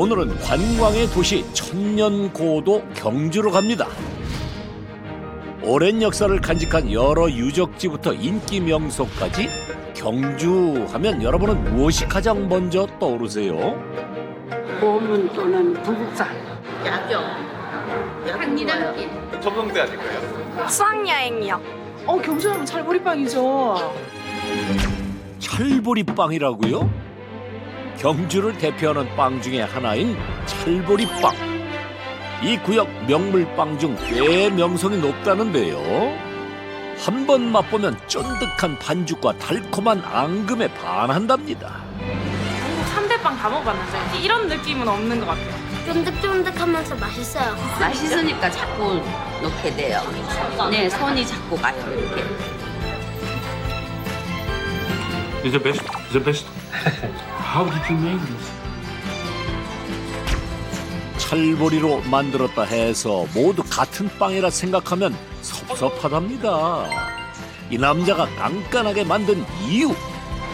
오늘은 관광의 도시 천년고도 경주로 갑니다. 오랜 역사를 간직한 여러 유적지부터 인기 명소까지 경주 하면 여러분은 무엇이 가장 먼저 떠오르세요? 보문 또는 부국산. 야경. 한리단길. 전망대 아닐까요? 수학여행이요. 경주하면 찰보리빵이죠. 찰보리빵이라고요? 경주를 대표하는 빵 중에 하나인 찰보리빵. 이 구역 명물빵 중 꽤 명성이 높다는데요. 한 번 맛보면 쫀득한 반죽과 달콤한 앙금에 반한답니다. 한국 3대빵 다 먹어봤는데 이런 느낌은 없는 것 같아요. 쫀득쫀득하면서 맛있어요. 맛있으니까 자꾸 넣게 돼요. 네, 손이 자꾸 가요, 이렇게. Is the best. Is the best. How did you make this? 찰보리로 만들었다 해서 모두 같은 빵이라 생각하면 섭섭하답니다. 이 남자가 깐깐하게 만든 이유.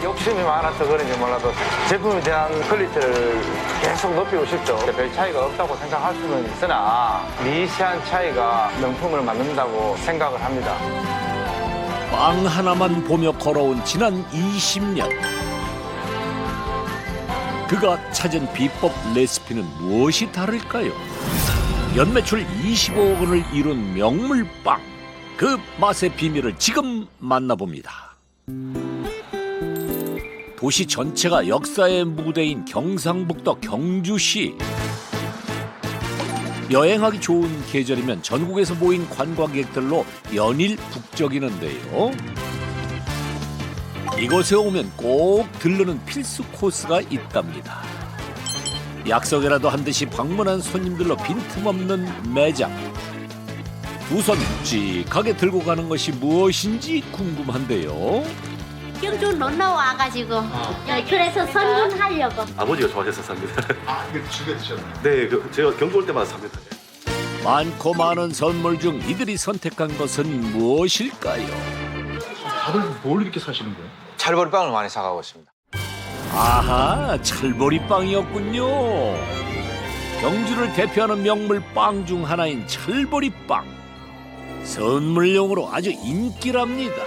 욕심이 많아서 그런지 몰라도 제품에 대한 퀄리티를 계속 높이고 싶죠. 별 차이가 없다고 생각할 수는 있으나 미세한 차이가 명품을 만든다고 생각을 합니다. 빵 하나만 보며 걸어온 지난 20년. 그가 찾은 비법 레시피는 무엇이 다를까요? 연매출 25억 원을 이룬 명물빵. 그 맛의 비밀을 지금 만나봅니다. 도시 전체가 역사의 무대인 경상북도 경주시. 여행하기 좋은 계절이면 전국에서 모인 관광객들로 연일 북적이는데요. 이곳에 오면 꼭 들르는 필수 코스가 있답니다. 약속이라도 한 듯이 방문한 손님들로 빈틈없는 매장. 두 손 묵직하게 들고 가는 것이 무엇인지 궁금한데요. 경주 놀러 와가지고 그래서 선물하려고. 아버지가 좋아해서 삽니다. 이거 즐겨 드셨나요? 네, 제가 경주 올 때마다 삽니다. 많고 많은 선물 중 이들이 선택한 것은 무엇일까요? 다들 뭘 이렇게 사시는 거예요? 찰보리빵을 많이 사가고 있습니다. 아하, 찰보리빵이었군요. 경주를 대표하는 명물빵 중 하나인 찰보리빵. 선물용으로 아주 인기랍니다.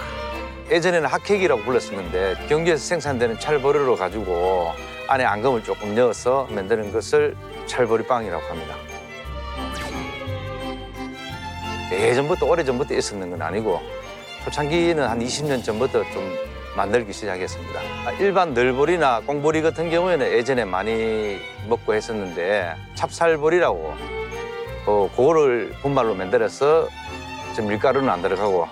예전에는 학회기라고 불렀었는데 경주에서 생산되는 찰보리를 가지고 안에 앙금을 조금 넣어서 만드는 것을 찰보리빵이라고 합니다. 예전부터 오래전부터 있었는 건 아니고 초창기는 한 20년 전부터 좀 만들기 시작했습니다. 일반 널보리나 꽁보리 같은 경우에는 예전에 많이 먹고 했었는데 찹쌀보리라고 그거를 분말로 만들어서 밀가루는 안 들어가고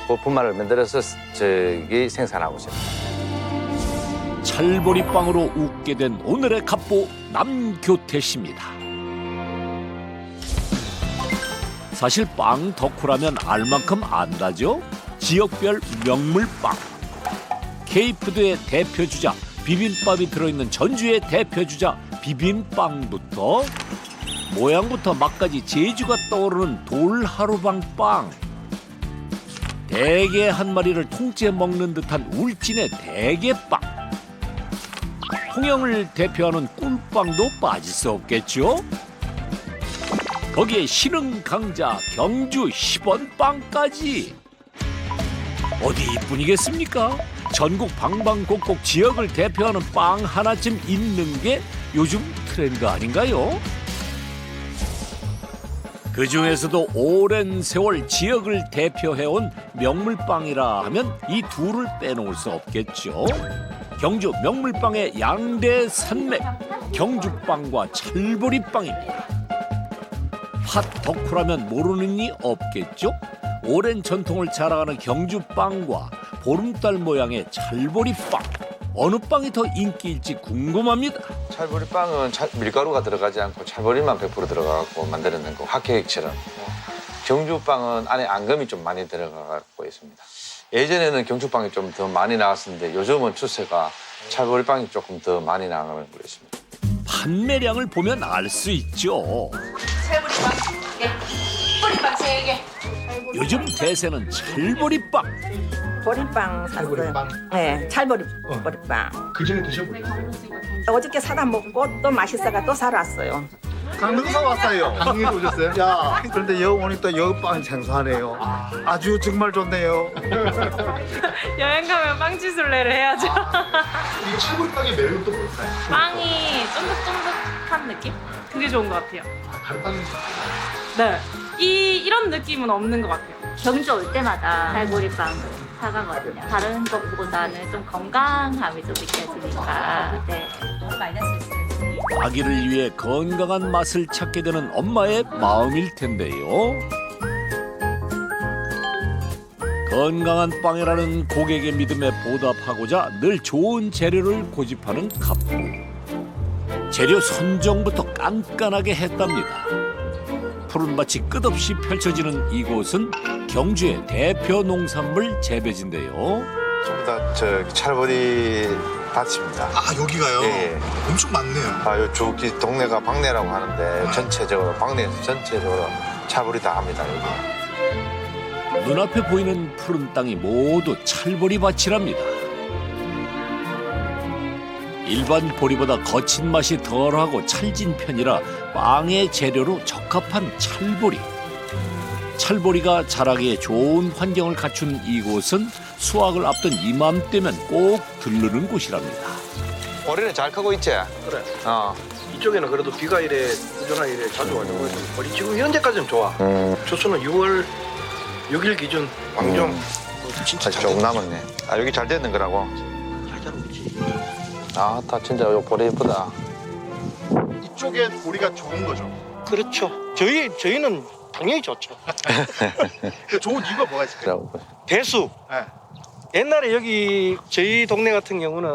그 분말을 만들어서 생산하고 있습니다. 찰보리빵으로 웃게 된 오늘의 갑보 남교태 씨입니다. 사실 빵 덕후라면 알만큼 안다죠? 지역별 명물빵. K푸드의 대표주자 비빔밥이 들어있는 전주의 대표주자 비빔빵부터 모양부터 맛까지 제주가 떠오르는 돌하루방빵. 대게 한 마리를 통째 먹는 듯한 울진의 대게빵. 통영을 대표하는 꿀빵도 빠질 수 없겠죠? 거기에 신흥 강자 경주 10원빵까지. 어디 이뿐이겠습니까? 전국 방방곡곡 지역을 대표하는 빵 하나쯤 있는 게 요즘 트렌드 아닌가요? 그중에서도 오랜 세월 지역을 대표해온 명물빵이라 하면 이 둘을 빼놓을 수 없겠죠. 경주 명물빵의 양대 산맥, 경주빵과 찰보리빵입니다. 팥 덕후라면 모르는 이 없겠죠? 오랜 전통을 자랑하는 경주빵과 보름달 모양의 찰보리빵. 어느 빵이 더 인기일지 궁금합니다. 찰보리빵은 밀가루가 들어가지 않고 찰보리만 100% 들어가고 만드는 거 학회액처럼. 경주빵은 안에 앙금이 좀 많이 들어가고 있습니다. 예전에는 경주빵이 좀 더 많이 나왔었는데 요즘은 추세가 찰보리빵이 조금 더 많이 나가고 있습니다. 판매량을 보면 알 수 있죠. 찰보리빵 3개, 보리빵 3개. 요즘 대세는 찰보리빵. 보리빵 샀어요. 보리빵? 네, 보리빵. 그 전에 드셔보셨어요? 어저께 사다 먹고 또 맛있어가 또 사러 왔어요. 강릉서 왔어요. 강릉에서 오셨어요? 야, 그런데 여기 오니 또 여기빵 생소하네요. 아주 정말 좋네요. 여행 가면 빵지술래를 해야죠. 이게 찰보리빵의 매력은 또 뭘까요? 빵이 쫀득쫀득한 느낌? 그게 좋은 것 같아요. 다른 빵이 네. 이런 느낌은 없는 것 같아요. 경주 올 때마다 찰보리빵 사가거든요. 다른 것보다는 좀 건강함이 좀 느껴지니까. 네. 너무 마이너스 있어요. 아기를 위해 건강한 맛을 찾게 되는 엄마의 마음일 텐데요. 건강한 빵이라는 고객의 믿음에 보답하고자 늘 좋은 재료를 고집하는 갑부. 재료 선정부터 깐깐하게 했답니다. 푸른밭이 끝없이 펼쳐지는 이곳은 경주의 대표 농산물 재배지인데요. 전부 다 저 찰보리 밭입니다. 아, 여기가요? 예. 엄청 많네요. 아, 요 주기 동네가 박내라고 하는데 전체적으로 박내에서 전체적으로 찰보리 다 합니다. 여기. 눈앞에 보이는 푸른 땅이 모두 찰보리 밭이랍니다. 일반 보리보다 거친 맛이 덜하고 찰진 편이라 빵의 재료로 적합한 찰보리. 찰보리가 자라기에 좋은 환경을 갖춘 이곳은 수확을 앞둔 이맘때면 꼭 들르는 곳이랍니다. 올해는 잘 크고 있지? 그래. 어. 이쪽에는 그래도 비가 이래 꾸준하게 이래 자주 와서 우리 지금 현재까지는 좋아. 초수는 6월 6일 기준 왕종 진짜 잘 조금 남았네. 아, 여기 잘 되는 거라고? 잘 자르고 있지. 아, 다 진짜 요 보리 예쁘다. 이쪽에 보리가 좋은 거죠? 그렇죠. 저희는 당연히 좋죠. 그 좋은 이유가 뭐가 있을까요? 그래갖고. 배수. 네. 옛날에 여기 저희 동네 같은 경우는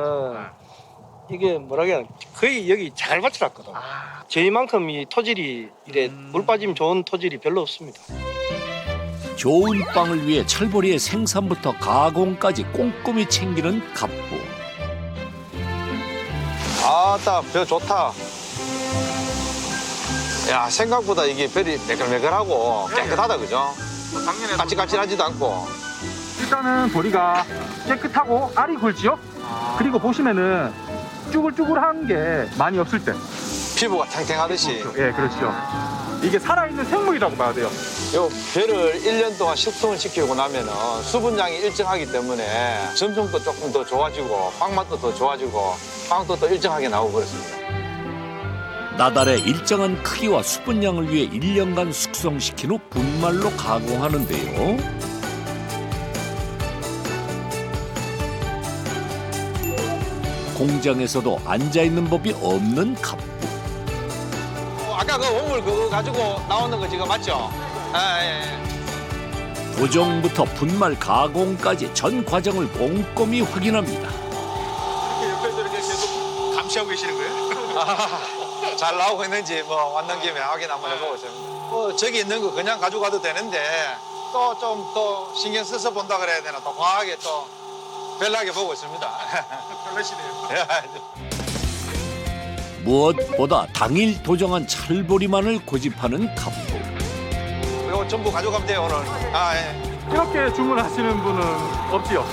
이게 뭐라 해야 거의 여기 잘 받쳐놨거든. 저희만큼 이 토질이 이래 물 빠짐 좋은 토질이 별로 없습니다. 좋은 빵을 위해 찰보리의 생산부터 가공까지 꼼꼼히 챙기는 갑부. 아따, 벼 좋다. 야, 생각보다 이게 벼이 매끌매끌하고 깨끗하다, 그죠? 작년에 까칠까칠하지도 않고. 일단은 보리가 깨끗하고 알이 굵지요? 그리고 보시면은 쭈글쭈글한 게 많이 없을 때. 피부가 탱탱하듯이. 예, 그렇죠. 이게 살아있는 생물이라고 봐야 돼요. 요 벼를 1년 동안 숙성을 시키고 나면은 수분량이 일정하기 때문에 점성도 조금 더 좋아지고 빵맛도 더 좋아지고 빵도 또 일정하게 나오고 그렇습니다. 나달의 일정한 크기와 수분량을 위해 1년간 숙성시킨 후 분말로 가공하는데요. 공장에서도 앉아있는 법이 없는 갑부. 아까 그 원물 그거 가지고 나오는 거 지금 맞죠? 예. 도정부터 분말 가공까지 전 과정을 꼼꼼히 확인합니다. 옆에서 이렇게 계속 감시하고 계시는 거예요? 잘 나오고 있는지 뭐 왔는 김에 확인 한번 해보고 있습니다. 저기 있는 거 그냥 가져가도 되는데 또 좀 더 신경 써서 본다 그래야 되나 또 과하게 또 별나게 보고 있습니다. 별로시네요. 무엇보다 당일 도정한 찰보리만을 고집하는 갑부. 이거 전부 가져가면 돼요 오늘. 아, 예. 이렇게 주문하시는 분은 없지요.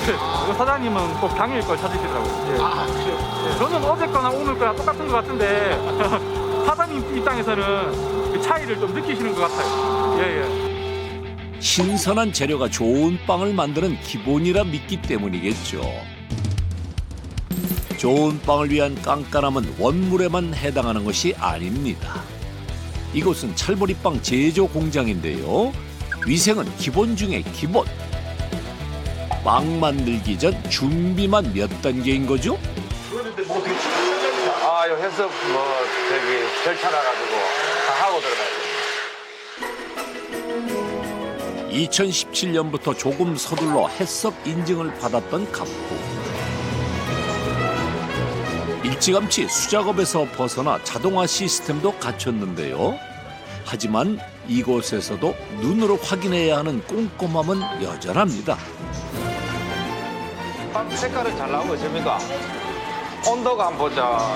사장님은 꼭 당일 걸 찾으시더라고요. 예. 예, 저는 어제 거나 오늘 거랑 똑같은 것 같은데 사장님 입장에서는 그 차이를 좀 느끼시는 것 같아요. 예. 신선한 재료가 좋은 빵을 만드는 기본이라 믿기 때문이겠죠. 좋은 빵을 위한 깐깐함은 원물에만 해당하는 것이 아닙니다. 이곳은 찰보리빵 제조 공장인데요. 위생은 기본 중에 기본. 빵 만들기 전 준비만 몇 단계인 거죠? 아, 요 해썹 뭐 저기 절차라 가지고 다 하고 들어가야 돼. 2017년부터 조금 서둘러 해썹 인증을 받았던 갑부. 일찌감치 수작업에서 벗어나 자동화 시스템도 갖췄는데요. 하지만 이곳에서도 눈으로 확인해야 하는 꼼꼼함은 여전합니다. 빵 색깔은 잘 나오고 있습니까? 온도가 한번 보자.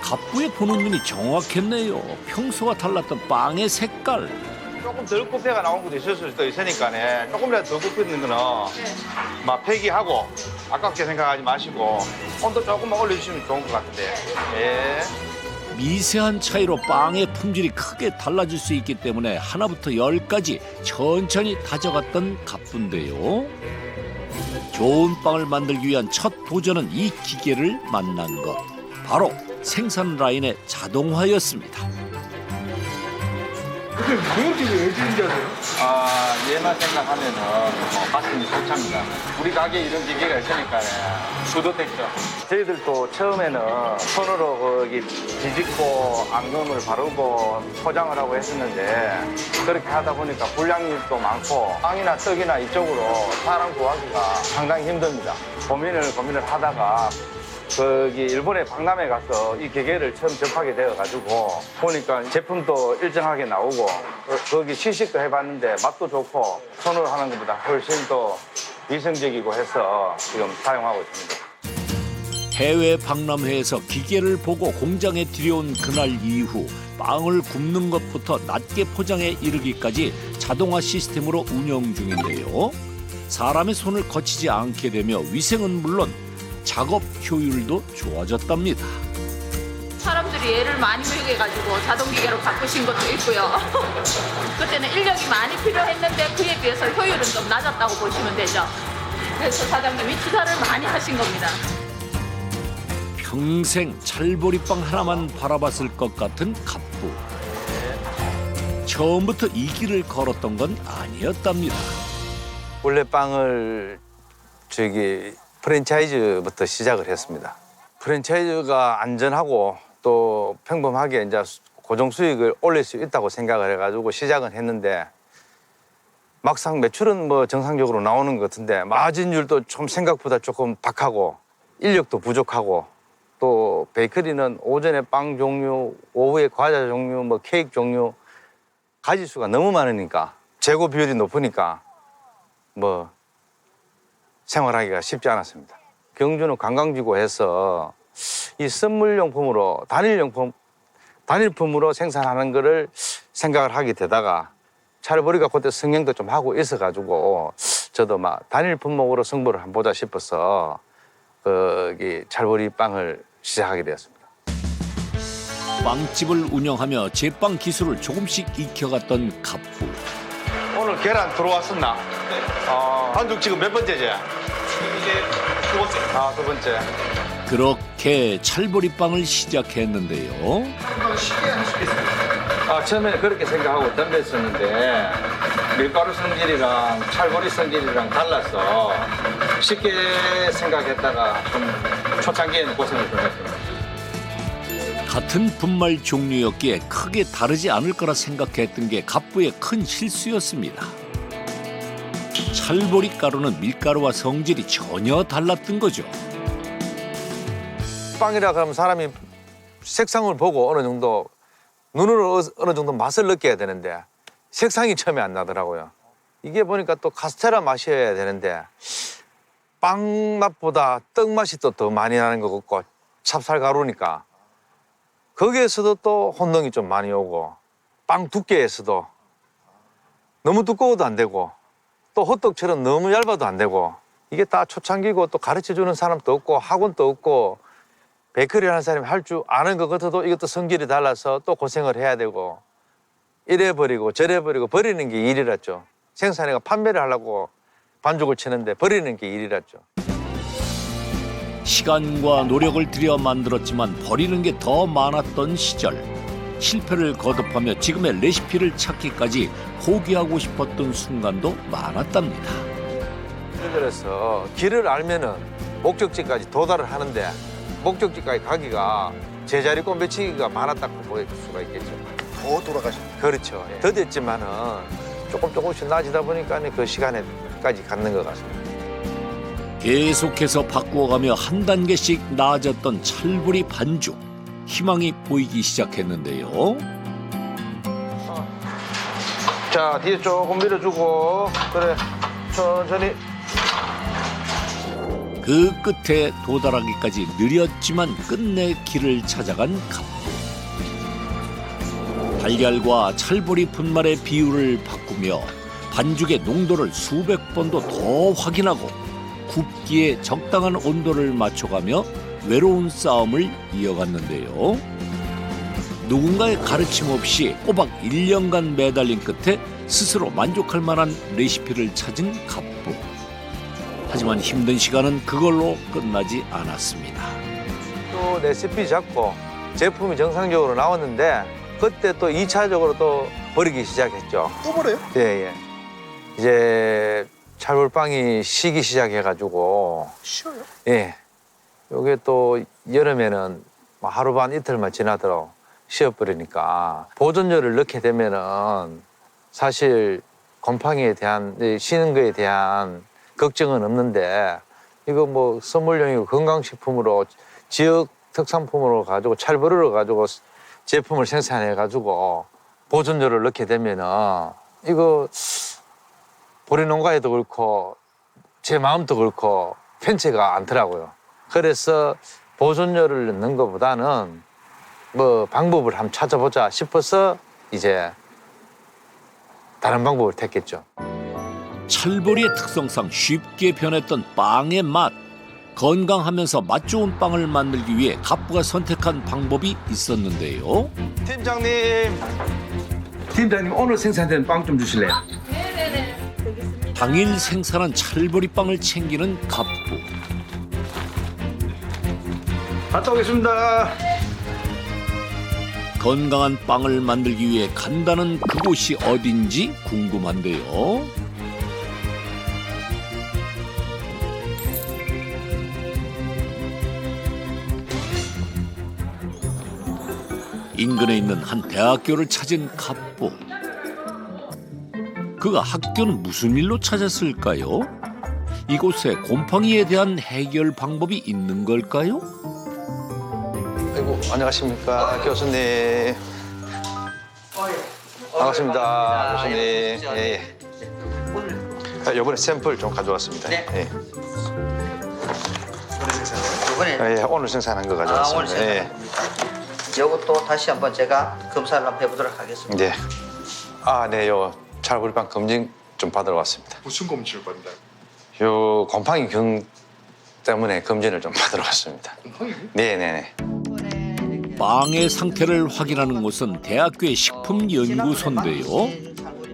갑부의 보는 눈이 정확했네요. 평소와 달랐던 빵의 색깔. 조금 조금 덜 굽혀가 나온 것도 있을 수도 있으니까네. 조금이라도 더 굽히는 거는 막 폐기하고 아깝게 생각하지 마시고 온도 조금만 올려주시면 좋은 것 같은데. 예. 미세한 차이로 빵의 품질이 크게 달라질 수 있기 때문에 하나부터 10까지 천천히 다져갔던 갑부인데요. 좋은 빵을 만들기 위한 첫 도전은 이 기계를 만난 것. 바로 생산 라인의 자동화였습니다. 고용직이 왜 지는지 아세요? 얘만 생각하면은 가슴이 벅찹니다. 우리 가게에 이런 기계가 있으니까 뿌듯했죠. 저희들도 처음에는 손으로 거기 뒤집고 앙금을 바르고 포장을 하고 했었는데 그렇게 하다 보니까 분량이 또 많고 빵이나 떡이나 이쪽으로 사람 구하기가 상당히 힘듭니다. 고민을 하다가 거기 일본의 박람회 가서 이 기계를 처음 접하게 되어가지고 보니까 제품도 일정하게 나오고 거기 시식도 해봤는데 맛도 좋고 손으로 하는 것보다 훨씬 더 위생적이고 해서 지금 사용하고 있습니다. 해외 박람회에서 기계를 보고 공장에 들여온 그날 이후 빵을 굽는 것부터 낱개 포장에 이르기까지 자동화 시스템으로 운영 중인데요. 사람의 손을 거치지 않게 되며 위생은 물론 작업 효율도 좋아졌답니다. 사람들이 애를 많이 먹여가지고 자동기계로 바꾸신 것도 있고요. 그때는 인력이 많이 필요했는데 그에 비해서 효율은 좀 낮았다고 보시면 되죠. 그래서 사장님이 투자를 많이 하신 겁니다. 평생 찰보리빵 하나만 바라봤을 것 같은 갑부. 처음부터 이 길을 걸었던 건 아니었답니다. 원래 빵을 프랜차이즈부터 시작을 했습니다. 프랜차이즈가 안전하고 또 평범하게 이제 고정 수익을 올릴 수 있다고 생각을 해가지고 시작은 했는데 막상 매출은 뭐 정상적으로 나오는 것 같은데 마진율도 좀 생각보다 조금 박하고 인력도 부족하고 또 베이커리는 오전에 빵 종류, 오후에 과자 종류, 뭐 케이크 종류 가짓수가 너무 많으니까 재고 비율이 높으니까 뭐 생활하기가 쉽지 않았습니다. 경주는 관광지고 해서 이 선물용품으로 단일품으로 생산하는 거를 생각을 하게 되다가 찰보리가 그때 성행도 좀 하고 있어가지고 저도 막 단일 품목으로 승부를 한번 보자 싶어서 거기 찰보리 빵을 시작하게 되었습니다. 빵집을 운영하며 제빵 기술을 조금씩 익혀갔던 갑부. 오늘 계란 들어왔었나? 반죽 지금 몇 번째지? 이게 두 번째. 두 번째. 그렇게 찰보리빵을 시작했는데요. 처음에는 그렇게 생각하고 덤볐었는데 밀가루 성질이랑 찰보리 성질이랑 달라서 쉽게 생각했다가 좀 초창기에는 고생을 좀 했습니다. 같은 분말 종류였기에 크게 다르지 않을 거라 생각했던 게 갑부의 큰 실수였습니다. 찰보리 가루는 밀가루와 성질이 전혀 달랐던 거죠. 빵이라 그러면 사람이 색상을 보고 어느 정도 눈으로 어느 정도 맛을 느껴야 되는데 색상이 처음에 안 나더라고요. 이게 보니까 또 카스테라 맛이어야 되는데 빵 맛보다 떡 맛이 또 더 많이 나는 것 같고 찹쌀 가루니까 거기에서도 또 혼동이 좀 많이 오고 빵 두께에서도 너무 두꺼워도 안 되고 또 호떡처럼 너무 얇아도 안 되고 이게 다 초창기고 또 가르쳐주는 사람도 없고 학원도 없고 베이커리 하는 사람이 할 줄 아는 것 같아도 이것도 성질이 달라서 또 고생을 해야 되고 이래버리고 저래버리고 버리는 게 일이랐죠. 생산해가 판매를 하려고 반죽을 치는데 버리는 게 일이랐죠. 시간과 노력을 들여 만들었지만 버리는 게 더 많았던 시절. 실패를 거듭하며 지금의 레시피를 찾기까지 포기하고 싶었던 순간도 많았답니다. 예를 들어서 길을 알면은 목적지까지 도달을 하는데 목적지까지 가기가 제자리 꼬매치기가 많았다고 볼 수가 있겠죠. 더 돌아가십니다. 그렇죠. 더뎠지만은 조금씩 나아지다 보니까 그 시간에까지 갖는 것 같습니다. 계속해서 바꾸어가며 한 단계씩 나아졌던 찰보리 반죽. 희망이 보이기 시작했는데요. 자, 뒤에 조금 밀어주고 그래 천천히. 그 끝에 도달하기까지 느렸지만 끝내 길을 찾아간 갑부. 달걀과 찰보리 분말의 비율을 바꾸며 반죽의 농도를 수백 번도 더 확인하고 굽기에 적당한 온도를 맞춰가며 외로운 싸움을 이어갔는데요. 누군가의 가르침 없이 꼬박 1년간 매달린 끝에 스스로 만족할 만한 레시피를 찾은 갑부. 하지만 힘든 시간은 그걸로 끝나지 않았습니다. 또 레시피 잡고 제품이 정상적으로 나왔는데 그때 또 2차적으로 또 버리기 시작했죠. 또 버려요? 예, 예. 이제 찰볼빵이 쉬기 시작해가지고. 쉬어요? 예. 요게 또 여름에는 하루 반 이틀만 지나도록 쉬어버리니까 보존료를 넣게 되면은 사실 곰팡이에 대한 쉬는 거에 대한 걱정은 없는데 이거 뭐 선물용이고 건강식품으로 지역 특산품으로 가지고 찰보리를 가지고 제품을 생산해 가지고 보존료를 넣게 되면은 이거 보리 농가에도 그렇고 제 마음도 그렇고 편치가 않더라고요. 그래서 보존료를 넣는 것보다는 뭐 방법을 한번 찾아보자 싶어서 이제 다른 방법을 택했죠. 찰보리의 특성상 쉽게 변했던 빵의 맛. 건강하면서 맛 좋은 빵을 만들기 위해 갑부가 선택한 방법이 있었는데요. 팀장님 오늘 생산된 빵 좀 주실래요? 당일 생산한 찰보리 빵을 챙기는 갑부. 갔다 오겠습니다. 건강한 빵을 만들기 위해 간다는 그곳이 어딘지 궁금한데요. 인근에 있는 한 대학교를 찾은 갑부. 그가 학교는 무슨 일로 찾았을까요? 이곳에 곰팡이에 대한 해결 방법이 있는 걸까요? 아이고, 안녕하십니까, 교수님. 반갑습니다, 교수님. 예, 예. 이번에 샘플 좀 가져왔습니다. 네. 예. 이번에 예, 오늘 생산한 거 가져왔습니다. 오늘 예. 이것도 다시 한번 제가 검사를 한번 해보도록 하겠습니다. 네. 아, 네, 요 찰보리빵 검진 좀 받으러 왔습니다. 무슨 검진을 받나요? 요 곰팡이 경 때문에 검진을 좀 받으러 왔습니다. 곰팡이? 네, 네, 네. 빵의 상태를 확인하는 곳은 대학교의 식품연구소인데요.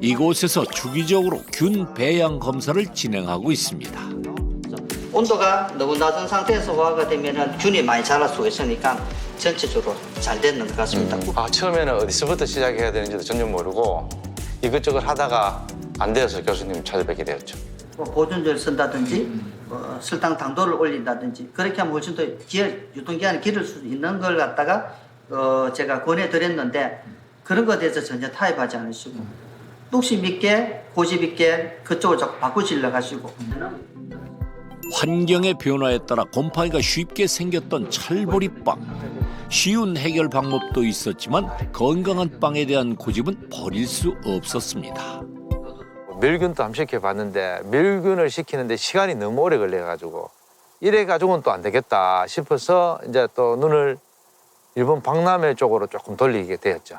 이곳에서 주기적으로 균 배양 검사를 진행하고 있습니다. 온도가 너무 낮은 상태에서 호화가 되면 균이 많이 자랄 수가 있으니까 전체적으로 잘 됐는 것 같습니다. 아, 처음에는 어디서부터 시작해야 되는지도 전혀 모르고 이것저것 하다가 안 되어서 교수님 찾아뵙게 되었죠. 보존제를 쓴다든지 설탕 당도를 올린다든지 그렇게 하면 훨씬 더 유통기한이 길을 수 있는 걸 갖다가 제가 권해드렸는데 그런 것에 대해서 전혀 타협하지 않으시고 뚝심 있게 고집 있게 그쪽을 자꾸 바꾸시려고 하시고. 환경의 변화에 따라 곰팡이가 쉽게 생겼던 찰보리빵. 쉬운 해결 방법도 있었지만 건강한 빵에 대한 고집은 버릴 수 없었습니다. 멸균도 한번 시켜봤는데 멸균을 시키는데 시간이 너무 오래 걸려가지고 이래가지고는 또 안 되겠다 싶어서 이제 또 눈을 일본 박람회 쪽으로 조금 돌리게 되었죠.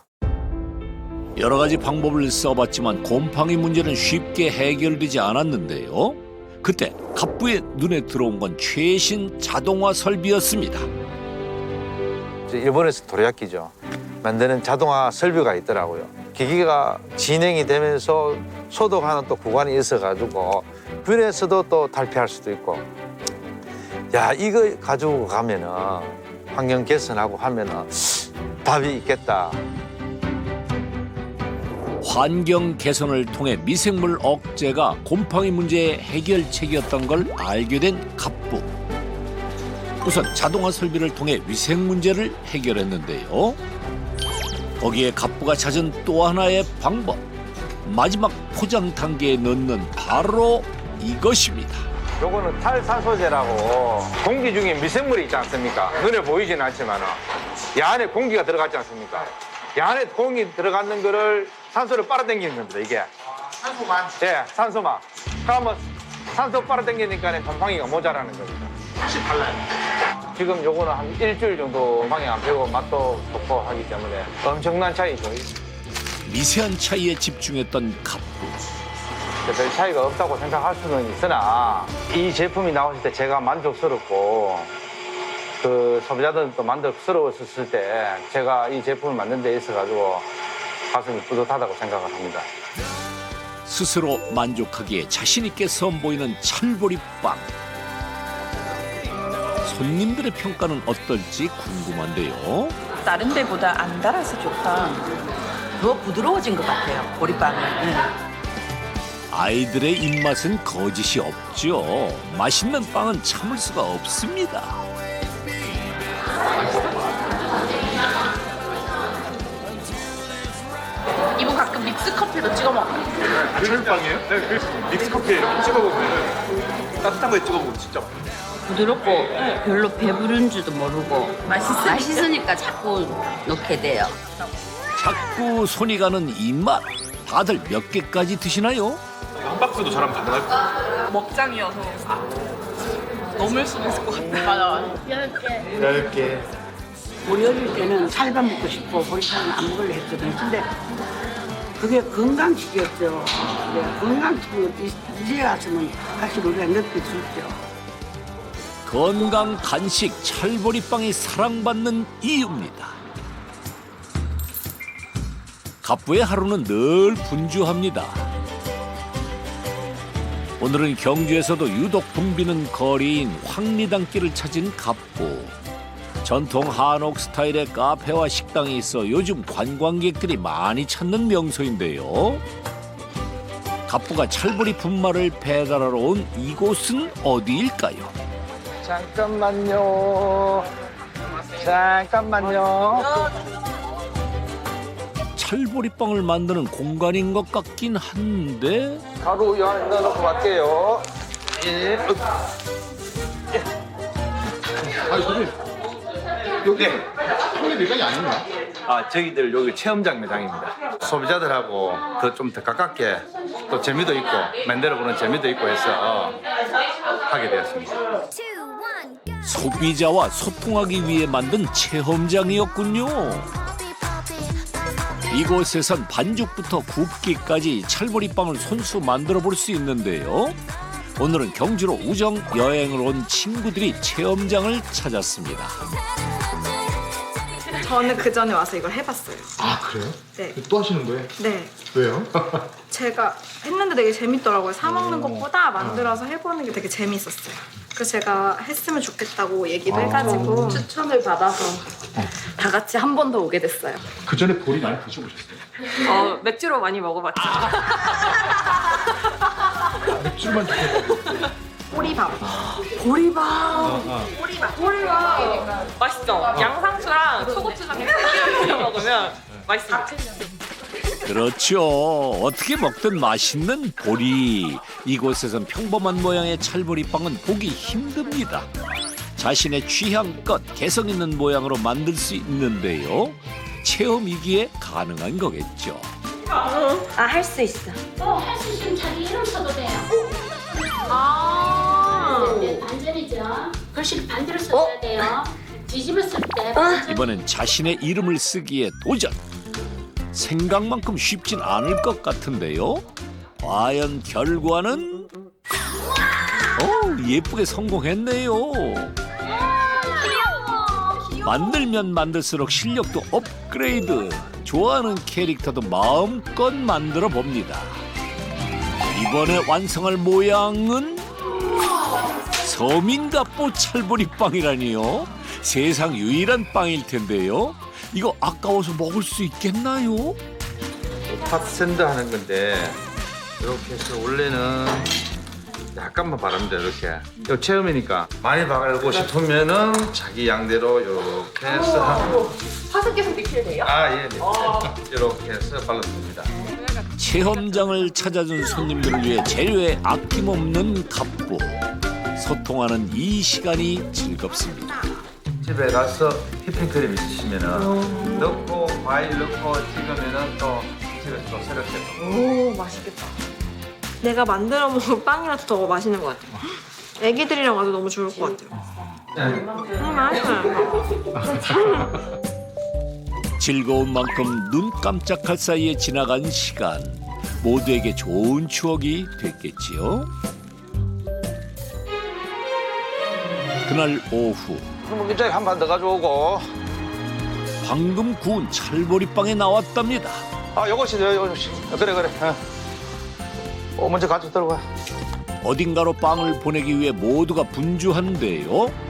여러 가지 방법을 써봤지만 곰팡이 문제는 쉽게 해결되지 않았는데요. 그때 갑부의 눈에 들어온 건 최신 자동화 설비였습니다. 일본에서 도리야끼죠. 만드는 자동화 설비가 있더라고요. 기기가 진행이 되면서 소독하는 또 구간이 있어가지고 균에서도 또 탈피할 수도 있고. 야, 이거 가지고 가면은 환경 개선하고 하면은 답이 있겠다. 환경 개선을 통해 미생물 억제가 곰팡이 문제의 해결책이었던 걸 알게 된 갑부. 우선 자동화 설비를 통해 위생 문제를 해결했는데요. 거기에 갑부가 찾은 또 하나의 방법. 마지막 포장 단계에 넣는 바로 이것입니다. 요거는 탈산소제라고 공기 중에 미생물이 있지 않습니까? 눈에 보이지는 않지만 이 안에 공기가 들어갔지 않습니까? 이 안에 공기 들어가는 거를 산소를 빨아당기는 겁니다, 이게. 산소만? 예, 산소만. 그러면 산소 빨아당기니까 곰팡이가 모자라는 겁니다. 혹시 달라요? 지금 요거는 한 일주일 정도 방향 안 빼고 맛도 좋고 하기 때문에 엄청난 차이죠. 미세한 차이에 집중했던 갑부. 별 차이가 없다고 생각할 수는 있으나 이 제품이 나왔을 때 제가 만족스럽고 그 소비자들도 만족스러웠을 때 제가 이 제품을 만든 데 있어가지고 가슴이 뿌듯하다고 생각을 합니다. 스스로 만족하기에 자신 있게 선보이는 찰보리빵. 손님들의 평가는 어떨지 궁금한데요. 다른 데보다 안 달아서 좋다. 더 부드러워진 것 같아요, 보리빵이. 아이들의 입맛은 거짓이 없죠. 맛있는 빵은 참을 수가 없습니다. 이분 가끔 믹스 커피도 찍어 먹어요. 철빵이에요? 네, 믹스 커피에 이렇게 찍어 먹으면 따뜻한 거에 찍어 먹으면 진짜. 부드럽고 별로 배부른 줄도 모르고 맛있으니까 자꾸 넣게 돼요. 자꾸 손이 가는 입맛. 다들 몇 개까지 드시나요? 한 박스도 저랑 가능할까요? 먹장이어서 넘을 수도 있을 것 같아. 맞아. 10개. 우리 어릴 때는 쌀밥 먹고 싶고 보리빵은 안 먹으려 했거든요. 근데 그게 건강식이었죠. 건강식을 이제 와서는 다시 우리가 느낄 수 있죠. 건강 간식 찰보리빵이 사랑받는 이유입니다. 갑부의 하루는 늘 분주합니다. 오늘은 경주에서도 유독 붐비는 거리인 황리단길을 찾은 갑부. 전통 한옥 스타일의 카페와 식당이 있어 요즘 관광객들이 많이 찾는 명소인데요. 갑부가 찰보리 분말을 배달하러 온 이곳은 어디일까요? 잠깐만요. 찰보리빵을 만드는 공간인 것 같긴 한데 가루 요 안에 넣어놓고 갈게요. 예. 아니 선생님 여기 통일 매장이 아닌가? 아, 저희들 여기 체험장 매장입니다. 소비자들하고 좀 더 가깝게 또 재미도 있고 만들어보는 재미도 있고 해서 하게 되었습니다. 소비자와 소통하기 위해 만든 체험장이었군요. 이곳에선 반죽부터 굽기까지 찰보리빵을 손수 만들어 볼 수 있는데요. 오늘은 경주로 우정 여행을 온 친구들이 체험장을 찾았습니다. 저는 그 전에 와서 이걸 해봤어요. 아 그래요? 네. 또 하시는 거예요? 네. 왜요? 제가 했는데 되게 재밌더라고요. 사 먹는 것보다 만들어서 해보는 게 되게 재밌었어요. 그래서 제가 했으면 좋겠다고 얘기도 해가지고 추천을 받아서 다 같이 한 번 더 오게 됐어요. 그 전에 보리 많이 드셔보셨어요? 맥주로 많이 먹어봤죠. 맥주만 드셔보셨어요? 보리밥. 보리밥. 맛있죠? 양상추랑 초고추장 해서 먹으면 맛있습니다. 그렇죠. 어떻게 먹든 맛있는 보리. 이곳에선 평범한 모양의 찰보리빵은 보기 힘듭니다. 자신의 취향껏 개성 있는 모양으로 만들 수 있는데요. 체험이기에 가능한 거겠죠. 할 수 있어. 할 수 있으면 자기 이름 써도 돼요. 네, 반전이죠. 글씨를 반대로 써야 돼요. 뒤집었을 때. 이번엔 자신의 이름을 쓰기에 도전. 생각만큼 쉽진 않을 것 같은데요. 과연 결과는? 예쁘게 성공했네요. 만들면 만들수록 실력도 업그레이드. 좋아하는 캐릭터도 마음껏 만들어 봅니다. 이번에 완성할 모양은 서민갑보 찰보리빵이라니요. 세상 유일한 빵일 텐데요. 이거 아까워서 먹을 수 있겠나요? 팥샌드 하는 건데 이렇게 해서 원래는 약간만 바릅니다. 이렇게. 이거 체험이니까 많이 바르고 싶으면은 자기 양대로 이렇게 해서 화석 계속 리필 돼요? 예. 이렇게 해서 발라줍니다. 체험장을 찾아준 손님들을 위해 재료에 아낌없는 갑부. 소통하는 이 시간이 즐겁습니다. 집에 가서 휘핑크림 있으시면은 넣고 과일 넣고 찍으면은 또 집에서 또 새롭게 오, 맛있겠다. 내가 만들어 먹은 빵이라서 더 맛있는 것 같아요. 애기들이랑 와도 너무 좋을 것 같아요. 맛있어요. 즐거운 만큼 눈 깜짝할 사이에 지나간 시간. 모두에게 좋은 추억이 됐겠지요. 그날 오후 문자에 한 판 더 가져오고. 방금 구운 찰보리빵이 나왔답니다. 아, 요것이. 그래. 먼저 가져 들어가. 어딘가로 빵을 보내기 위해 모두가 분주한데요.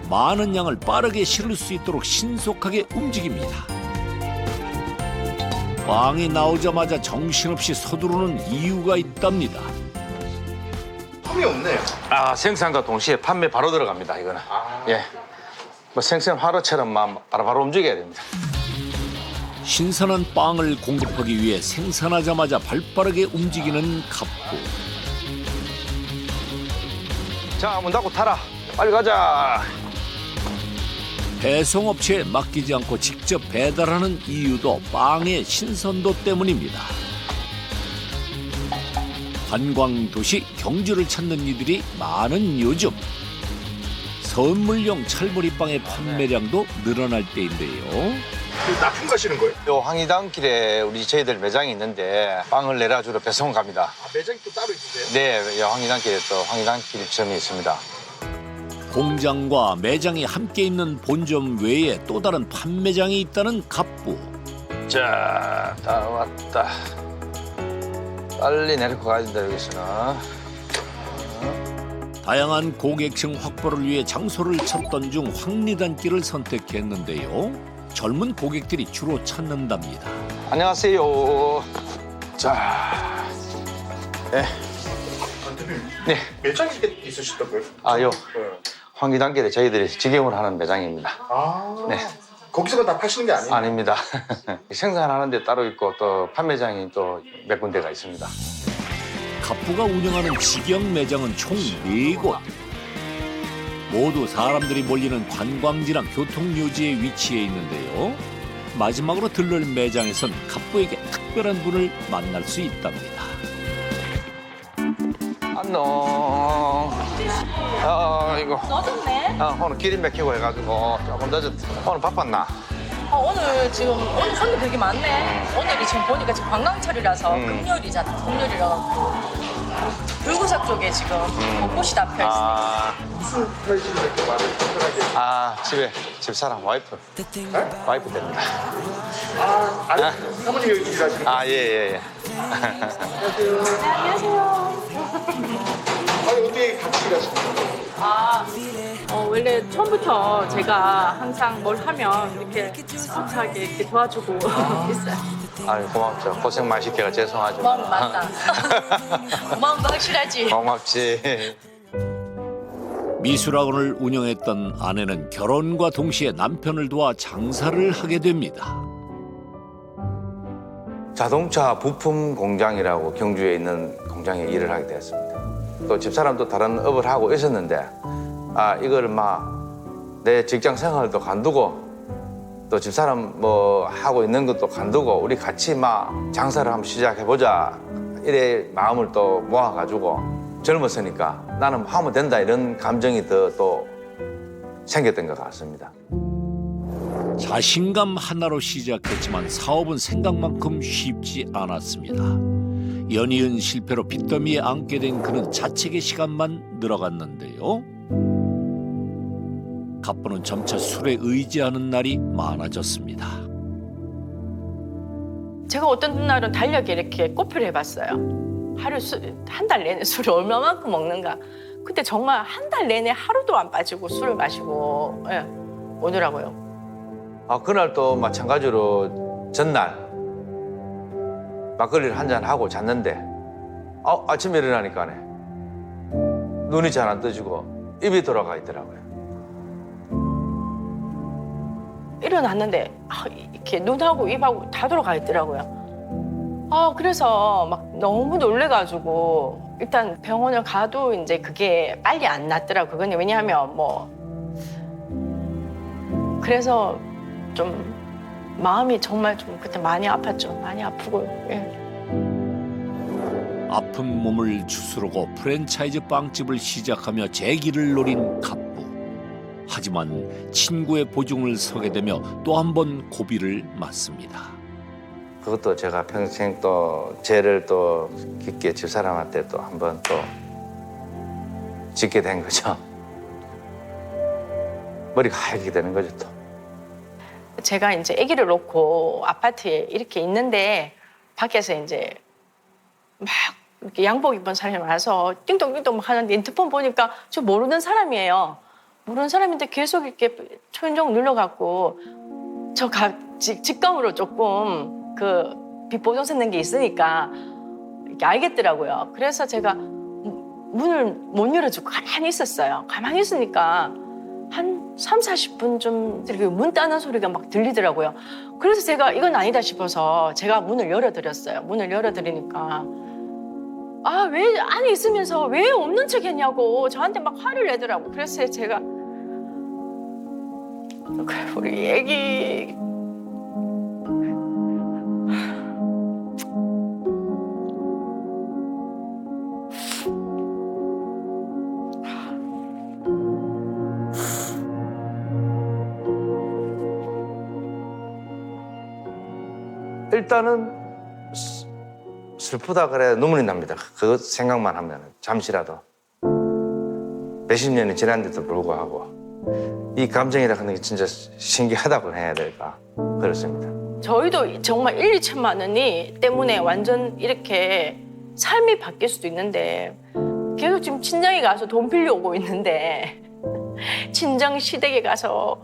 많은 양을 빠르게 실을 수 있도록 신속하게 움직입니다. 빵이 나오자마자 정신없이 서두르는 이유가 있답니다. 텀이 없네요. 아, 생산과 동시에 판매 바로 들어갑니다, 이거는. 예. 뭐 생선 화로처럼 바로 움직여야 됩니다. 신선한 빵을 공급하기 위해 생산하자마자 발빠르게 움직이는 갑부. 자, 문 닫고 타라. 빨리 가자. 배송업체에 맡기지 않고 직접 배달하는 이유도 빵의 신선도 때문입니다. 관광도시 경주를 찾는 이들이 많은 요즘 선물용 찰보리빵의 판매량도 늘어날 때인데요. 납품 가시는 거예요? 요 황리단길에 저희들 매장이 있는데 빵을 내려주러 배송 갑니다. 매장이 또 따로 있으세요? 네, 요 황리단길에 또 황리단길점이 있습니다. 공장과 매장이 함께 있는 본점 외에 또 다른 판매장이 있다는 갑부. 자, 다 왔다. 빨리 내리고 가야 된다, 여기서는. 다양한 고객층 확보를 위해 장소를 찾던 중 황리단길을 선택했는데요. 젊은 고객들이 주로 찾는답니다. 안녕하세요. 자, 네. 네. 매장이 있으시다고요? 아, 요 황리단길에 저희들이 직영을 하는 매장입니다. 아, 네. 거기서 다 파시는 게 아니에요? 아닙니다. 생산하는 데 따로 있고 또 판매장이 또 몇 군데가 있습니다. 갑부가 운영하는 직영 매장은 총 4곳. 모두 사람들이 몰리는 관광지랑 교통요지에 위치해 있는데요. 마지막으로 들를 매장에선 갑부에게 특별한 분을 만날 수 있답니다. 안녕. 이거. 늦었네. 오늘 길이 막히고 해가지고 조금 늦었다. 오늘 바빴나? 오늘 손님 되게 많네. 오늘이 지금 보니까 지금 관광철이라서 금요일이잖아. 금요일이라 불구석 쪽에 지금 벚꽃이 다 펴 있어. 무슨 편이신데 이렇게 많은 특별하게? 집사람 와이프. 와이프 됩니다. 사모님 여기 일하시는 거예요? 예. 안녕하세요. 아니, 어떻게 같이 일하시는 거예요? 원래 처음부터 제가 항상 뭘 하면 이렇게 스무스하게 이렇게 도와주고 있어요. 아유, 고맙죠. 고생 많이 시켜가 죄송하죠. 고마움 맞다. 고마움도 확실하지. 고맙지. 미술학원을 운영했던 아내는 결혼과 동시에 남편을 도와 장사를 하게 됩니다. 자동차 부품 공장이라고 경주에 있는 공장에 일을 하게 되었습니다. 또 집사람도 다른 업을 하고 있었는데 이거를 내 직장 생활도 간두고 또 집사람 하고 있는 것도 간두고 우리 같이 장사를 한번 시작해보자 이래 마음을 또 모아가지고 젊었으니까 나는 하면 된다 이런 감정이 또 생겼던 것 같습니다. 자신감 하나로 시작했지만 사업은 생각만큼 쉽지 않았습니다. 연이은 실패로 빚더미에 앉게 된 그는 자책의 시간만 늘어갔는데요. 갑부는 점차 술에 의지하는 날이 많아졌습니다. 제가 어떤 날은 달력에 이렇게 꼬표를 해봤어요. 한 달 내내 술을 얼마만큼 먹는가. 근데 정말 한 달 내내 하루도 안 빠지고 술을 마시고 오더라고요. 그날 또 마찬가지로 전날 막걸리를 한잔 하고 잤는데 아침에 일어나니까 눈이 잘 안 떠지고 입이 돌아가 있더라고요. 일어났는데 이렇게 눈하고 입하고 다 돌아가 있더라고요. 그래서 막 너무 놀래가지고 일단 병원을 가도 이제 그게 빨리 안 낫더라고요. 그건 왜냐하면 그래서 좀 마음이 정말 좀 그때 많이 아팠죠. 많이 아프고. 아픈 몸을 추스르고 프랜차이즈 빵집을 시작하며 재기를 노린 갑부. 하지만 친구의 보증을 서게 되며 또 한 번 고비를 맞습니다. 그것도 제가 평생 또 죄를 또 깊게 질 사람한테 또 한 번 또 짓게 된 거죠. 머리가 하얗게 되는 거죠 또. 제가 이제 아기를 놓고 아파트에 이렇게 있는데 밖에서 이제 막 이렇게 양복 입은 사람이 와서 띵동띵동 막 하는데 인터폰 보니까 저 모르는 사람이에요. 모르는 사람인데 계속 이렇게 초인종 눌러갖고 저 직감으로 조금 그 빚보증서 낸 게 있으니까 이렇게 알겠더라고요. 그래서 제가 문을 못 열어주고 가만히 있었어요. 가만히 있으니까 한 3, 40분 좀 이렇게 문 따는 소리가 막 들리더라고요. 그래서 제가 이건 아니다 싶어서 제가 문을 열어드렸어요. 문을 열어드리니까 아, 왜 안에 있으면서 왜 없는 척 했냐고 저한테 막 화를 내더라고. 그래서 제가 우리 애기 일단은 슬프다 그래 눈물이 납니다. 그것 생각만 하면 잠시라도 몇십 년이 지났는데도 불구하고 이 감정이라 하는 게 진짜 신기하다고 해야 될까 그렇습니다. 저희도 정말 1, 2천만 원이 때문에 완전 이렇게 삶이 바뀔 수도 있는데 계속 지금 친정에 가서 돈 빌려오고 있는데 친정 시댁에 가서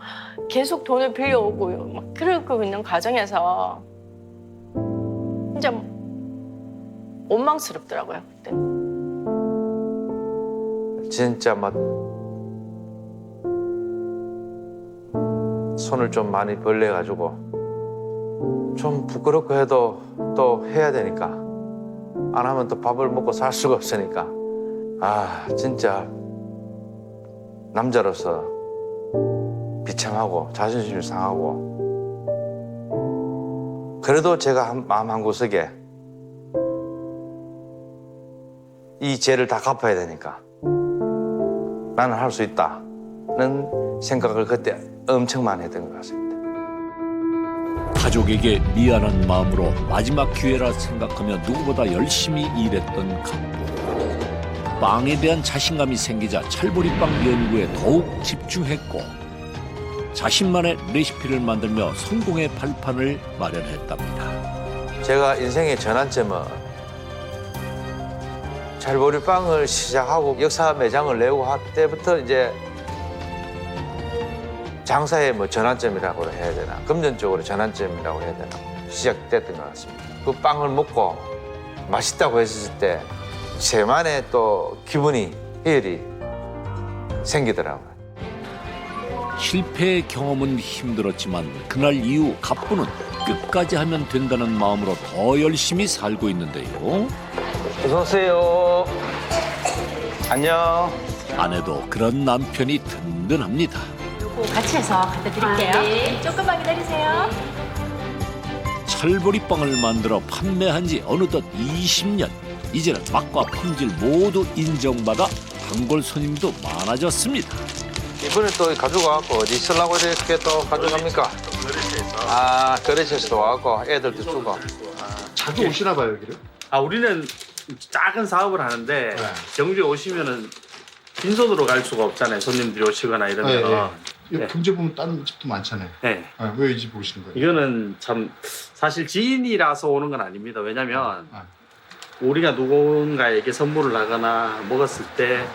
계속 돈을 빌려오고 막 그러고 있는 과정에서 진짜 원망스럽더라고요 그때. 진짜 막 손을 좀 많이 벌려가지고 좀 부끄럽고 해도 또 해야 되니까 안 하면 또 밥을 먹고 살 수가 없으니까 아 진짜 남자로서 비참하고 자존심이 상하고 그래도 제가 마음 한구석에 이 죄를 다 갚아야 되니까 나는 할 수 있다는 생각을 그때 엄청 많이 했던 것 같습니다. 가족에게 미안한 마음으로 마지막 기회라 생각하며 누구보다 열심히 일했던 갑부. 빵에 대한 자신감이 생기자 찰보리빵 연구에 더욱 집중했고 자신만의 레시피를 만들며 성공의 발판을 마련했답니다. 제가 인생의 전환점은 찰보리빵을 시작하고 역사 매장을 내고 할 때부터 이제 장사의 뭐 전환점이라고 해야 되나 금전적으로 전환점이라고 해야 되나 시작됐던 것 같습니다. 그 빵을 먹고 맛있다고 했을 때 제만의 또 기분이 희열이 생기더라고요. 실패의 경험은 힘들었지만 그날 이후 갑부는 끝까지 하면 된다는 마음으로 더 열심히 살고 있는데요. 어서 오세요. 안녕. 아내도 그런 남편이 든든합니다. 요거 같이 해서 갖다 드릴게요. 네. 조금만 기다리세요. 찰보리빵을 만들어 판매한 지 어느덧 20년. 이제는 맛과 품질 모두 인정받아 단골 손님도 많아졌습니다. 이번에 또 가져가갖고 어디 쓰려고 이렇게 또 가져갑니까? 아, 그릇에서 와갖고 애들도 주고. 자주 오시나 봐요, 여기를? 아 우리는 작은 사업을 하는데 경주에 오시면은 빈손으로 갈 수가 없잖아요. 손님들이 오시거나 이러면. 네. 경제 보면 다른 집도 많잖아요. 네. 왜 이 집 오시는 거예요? 이거는 참 사실 지인이라서 오는 건 아닙니다. 왜냐면 우리가 누군가에게 선물을 하거나 먹었을 때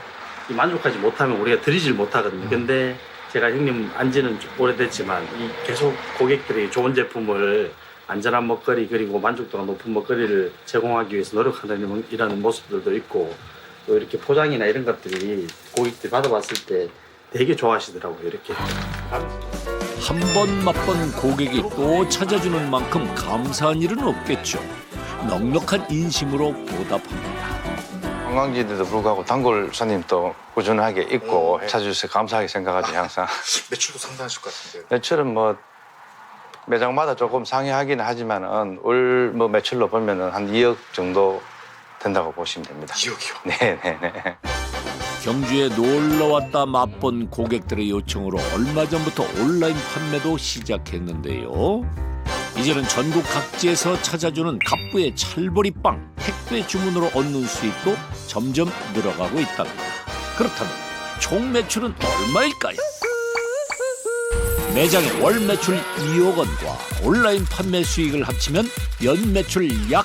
만족하지 못하면 우리가 드리질 못하거든요. 근데 제가 형님 안지는 좀 오래됐지만 계속 고객들이 좋은 제품을 안전한 먹거리 그리고 만족도가 높은 먹거리를 제공하기 위해서 노력하는 이런 모습들도 있고 또 이렇게 포장이나 이런 것들이 고객들이 받아봤을 때 되게 좋아하시더라고요. 이렇게. 한 번 맛본 고객이 또 찾아주는 만큼 감사한 일은 없겠죠. 넉넉한 인심으로 보답합니다. 관광지인데도 불구하고 단골 손님도 꾸준하게 있고 찾아주셔서 감사하게 생각하죠 항상. 매출도 상당하실 것 같은데요. 매출은 뭐 매장마다 조금 상이하긴 하지만은 올 뭐 매출로 보면은 한 2억 정도 된다고 보시면 됩니다. 2억이요? 네네네. 경주에 놀러 왔다 맛본 고객들의 요청으로 얼마 전부터 온라인 판매도 시작했는데요. 이제는 전국 각지에서 찾아주는 갑부의 찰보리빵 택배 주문으로 얻는 수익도 점점 늘어가고 있답니다. 그렇다면 총 매출은 얼마일까요? 매장의 월 매출 2억 원과 온라인 판매 수익을 합치면 연 매출 약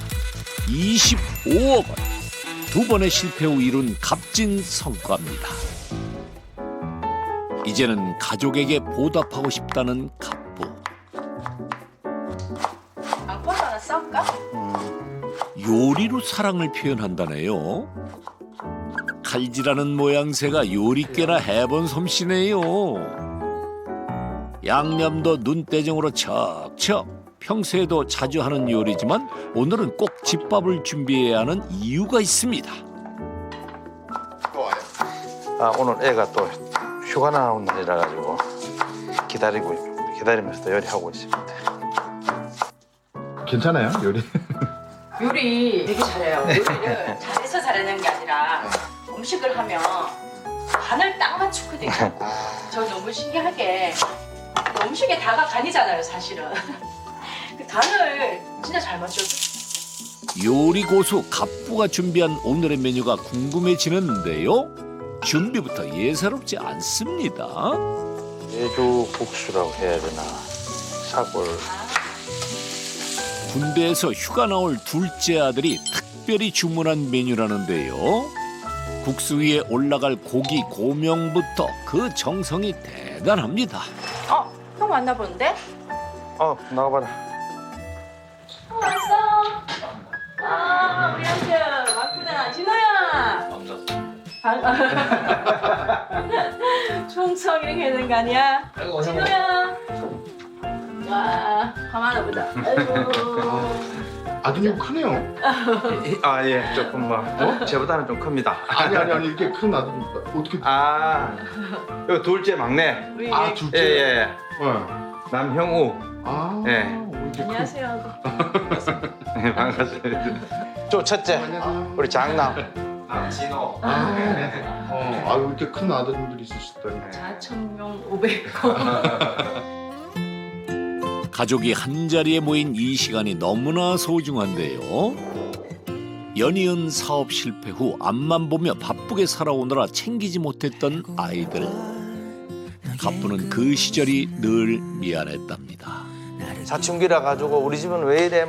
25억 원. 두 번의 실패 후 이룬 값진 성과입니다. 이제는 가족에게 보답하고 싶다는 갑부. 앙콜 하나 쌀까? 요리로 사랑을 표현한다네요. 칼질하는 모양새가 요리꽤나 해본 솜씨네요. 양념도 눈대중으로 척척. 평소에도 자주 하는 요리지만 오늘은 꼭 집밥을 준비해야 하는 이유가 있습니다. 오늘 애가 또 휴가 나온 날이라 가지고 기다리면서 또 요리하고 있습니다. 괜찮아요 요리? 요리 되게 잘해요. 요리를 잘해서 잘하는 게 아니라 음식을 하면 간을 딱 맞추거든요. 저 너무 신기하게 음식에 다가 간이잖아요, 사실은. 그 간을 진짜 잘 맞췄어요. 요리 고수 갑부가 준비한 오늘의 메뉴가 궁금해지는데요. 준비부터 예사롭지 않습니다. 예주 국수라고 해야 되나? 사골. 군대에서 휴가 나올 둘째 아들이 특별히 주문한 메뉴라는데요. 국수 위에 올라갈 고기 고명부터 그 정성이 대단합니다. 형 만나보는데? 나가봐라. 왔어. 우리 아들 왔구나. 진호야. 충성 이렇게 되는 거 아니야? 진호야. 와, 가만히 보자. 아이고. 아드님 크네요. 예, 조금 제보다는 좀 큽니다. 아니 이렇게 큰 아드님 어떻게? 이거 둘째 막내. 둘째. 예. 남형우. 예. 안녕하세요. 반갑습니다. 저 첫째, 우리 장남. 진호. 이렇게 큰 아드님들이 있으시다니. 4,500원. 가족이 한자리에 모인 이 시간이 너무나 소중한데요. 연이은 사업 실패 후 앞만 보며 바쁘게 살아오느라 챙기지 못했던 아이들. 갑부는 그 시절이 늘 미안했답니다. 사춘기라 가지고 우리 집은 왜 이래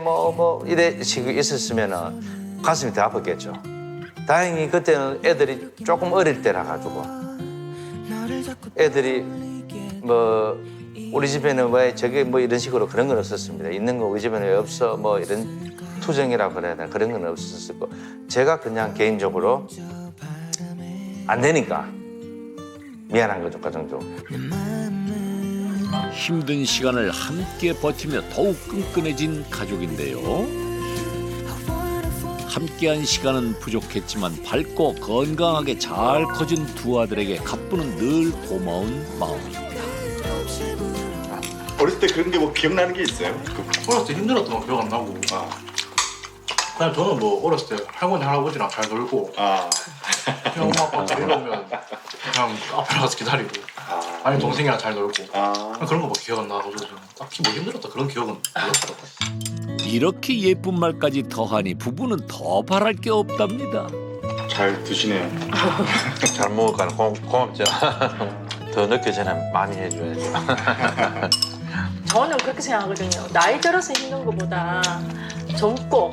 이래 식이 있었으면은 가슴이 더 아팠겠죠. 다행히 그때는 애들이 조금 어릴 때라 가지고 애들이 우리 집에는 왜 저게 이런 식으로 그런 건 없었습니다. 있는 거 우리 집에는 왜 없어 이런 투정이라고 그래야 되나 그런 건 없었고 제가 그냥 개인적으로 안 되니까 미안한 거죠, 그 정도. 힘든 시간을 함께 버티며 더욱 끈끈해진 가족인데요. 함께한 시간은 부족했지만 밝고 건강하게 잘 커진 두 아들에게 갑부는 늘 고마운 마음입니다. 어렸을 때 그런 게 기억나는 게 있어요? 어렸을 때 힘들었던 건 기억 안 나고 그냥 저는 어렸을 때 할머니 할아버지랑 잘 놀고 형 엄마 아빠 데리러오면 그냥 앞에 가서 기다리고 아니 동생이랑 잘 놀고 그런 거밖에 기억 안 나고 저는 딱히 힘들었다 그런 기억은 없더라고요. 이렇게 예쁜 말까지 더하니 부부는 더 바랄 게 없답니다. 잘 드시네요. 잘 먹을까 고맙죠. 더 늦게 전에 많이 해줘야죠. 저는 그렇게 생각하거든요. 나이 들어서 힘든 것보다 젊고